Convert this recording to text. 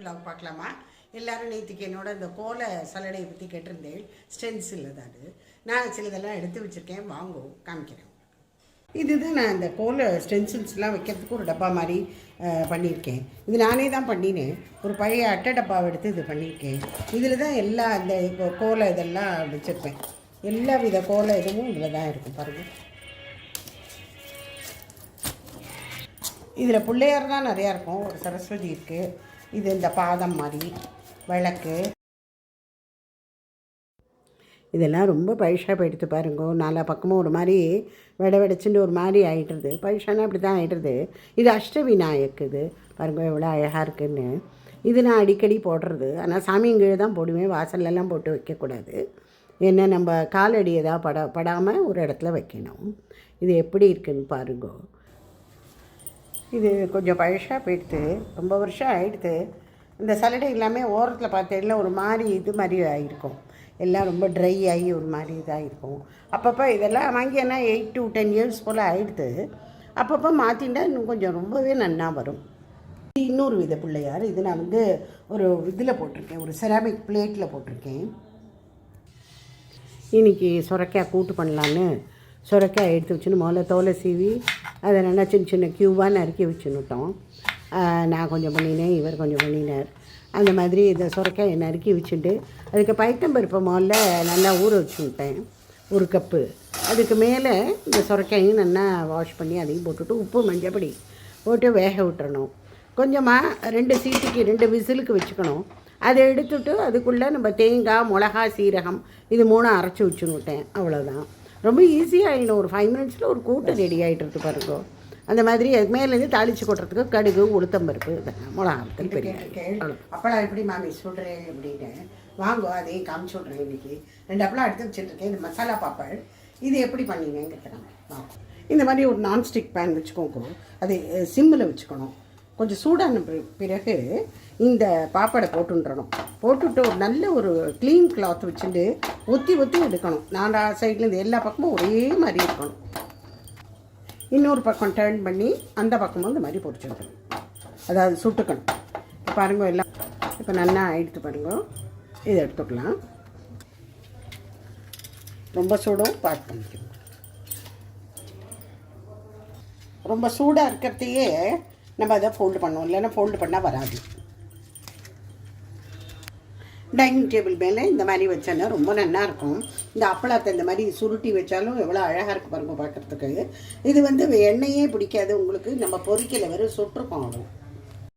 vlog பார்க்கலாமா? எல்லாரும் நேற்றுக்கு என்னோட இந்த கோல சலடையை பற்றி கேட்டிருந்தேன். ஸ்டென்சில் தான் அது. நான் சிலதெல்லாம் எடுத்து வச்சுருக்கேன், வாங்குவோம் காமிக்கிறேன். இதுதான் நான் இந்த கோல ஸ்டென்சில்ஸ்லாம் வைக்கிறதுக்கு ஒரு டப்பா மாதிரி பண்ணியிருக்கேன். இது நானே தான் பண்ணினேன். ஒரு பழைய அட்டை டப்பாவை எடுத்து இது பண்ணியிருக்கேன். இதில் தான் எல்லா இந்த இப்போ கோலை இதெல்லாம் வச்சுருப்பேன். எல்லா வித கோலை இதுவும் இதில் தான் இருக்கும் பாருங்கள். இதில் பிள்ளையார் தான் நிறையா இருக்கும். ஒரு சரஸ்வதி இருக்குது. இது இந்த பாதம் மாதிரி விளக்கு இதெல்லாம் ரொம்ப பைஷாக எடுத்து பாருங்க. நாலா பக்கமும் ஒரு மாதிரி வெடைச்சுட்டு ஒரு மாதிரி ஆகிட்டுருது. பைஷானா அப்படி தான் ஆகிட்டுருது. இது அஷ்டவிநாயக்கு. இது பாருங்க எவ்வளோ அழகாக இருக்குதுன்னு. இது நான் அடிக்கடி போடுறது. ஆனால் சாமிங்கீழே தான் போடுவேன். வாசல்லலாம் போட்டு வைக்கக்கூடாது. ஏன்னா நம்ம காலடி ஏதாவது படாமல் ஒரு இடத்துல வைக்கணும். இது எப்படி இருக்குதுன்னு பாருங்க. இது கொஞ்சம் பழசாக போயிடுது. ரொம்ப வருஷம் ஆகிடுது. இந்த சலடை எல்லாமே ஓரத்தில் பார்த்தேன்ல ஒரு மாதிரி இது மாதிரி ஆகிருக்கும். எல்லாம் ரொம்ப ட்ரை ஆகி ஒரு மாதிரி இதாகிருக்கும். அப்பப்போ இதெல்லாம் வாங்கி என்ன 8 to 10 years போல் ஆகிடுது. அப்பப்போ மாற்றிண்டா இன்னும் கொஞ்சம் ரொம்பவே நன்னா வரும். இன்னொரு வித பிள்ளையார். இது நான் வந்து ஒரு இதில் போட்டிருக்கேன், ஒரு செராமிக் பிளேட்டில் போட்டிருக்கேன். இன்றைக்கி சுரைக்காய் கூட்டு பண்ணலான்னு சுரைக்காய் எடுத்து வச்சுன்னு முதல்ல தோலை சீவி அதை நல்லா சின்ன சின்ன க்யூவாக நறுக்கி வச்சுன்னுட்டோம். நான் கொஞ்சம் பண்ணினேன், இவர் கொஞ்சம் பண்ணினார். அந்த மாதிரி இந்த சுரைக்காயை நறுக்கி வச்சுட்டு அதுக்கு பைத்தம்பருப்பை முதல்ல நல்லா ஊற வச்சுட்டேன், 1 கப்பு. அதுக்கு மேலே இந்த சுரைக்காயும் நல்லா வாஷ் பண்ணி அதையும் போட்டுவிட்டு உப்பு மஞ்சப்பொடி போட்டு வேக விட்டுறணும். கொஞ்சமாக 2 சீட்டுக்கு 2 விசிலுக்கு வச்சுக்கணும். அதை எடுத்துட்டு அதுக்குள்ளே நம்ம தேங்காய், மிளகா, சீரகம் இது 3 அரைச்சி வச்சுன்னுட்டேன். அவ்வளோதான். ரொம்ப ஈஸியாக ஆகிடும். ஒரு 5 minutஸில் ஒரு கூட்டு ரெடி ஆகிட்டு பாருங்க. அந்த மாதிரி அதுக்கு மேலேருந்து தாளித்து கொட்டுறதுக்கு கடுகு, உளுத்தம்பருப்பு, இதெல்லாம் மிளகாத்தல் பெரிய. அப்பளம் எப்படி மாமி சுடுறேன் அப்படின்னு வாங்க, அதையும் காமிச்சு விட்றேன். இன்றைக்கி 2 அப்பளம் எடுத்து வச்சுட்டுருக்கேன். இது மசாலா பாப்பல். இது எப்படி பண்ணிங்கங்கிறத இந்த மாதிரி ஒரு நான்ஸ்டிக் பேன் வச்சுக்கோங்க. அது சிம்மில் வச்சுக்கணும். கொஞ்சம் சூடான பிறகு இந்த பாப்படை போட்டுன்றணும். போட்டுவிட்டு ஒரு நல்ல ஒரு க்ளீன் கிளாத் வச்சுட்டு ஒத்தி எடுக்கணும். 4 சைட்லேருந்து எல்லா பக்கமும் ஒரே மாதிரி இருக்கணும். இன்னொரு பக்கம் டர்ன் பண்ணி அந்த பக்கமும் இந்த மாதிரி பொரிச்சுக்கணும். அதாவது சுட்டுக்கணும். பாருங்க எல்லாம் இப்போ நல்லா ஆகிடுத்து பாருங்க. இதை எடுத்துக்கலாம். ரொம்ப சூடும் பார்த்து பண்ணிக்கணும். ரொம்ப சூடாக இருக்கிறதையே நம்ம அதை ஃபோல்டு பண்ணுவோம், இல்லைன்னா ஃபோல்டு பண்ணால் வராது. டைனிங் டேபிள் மேலே இந்த மாதிரி வச்சோன்னா ரொம்ப நல்லாயிருக்கும். இந்த அப்பளத்தை இந்த மாதிரி சுருட்டி வச்சாலும் எவ்வளோ அழகாக இருக்குது பாருங்கள் பார்க்குறதுக்கு. இது வந்து எண்ணெயே பிடிக்காது உங்களுக்கு. நம்ம பொரிக்கலை வெறும் சுட்டுருக்கோம். அவ்வளோ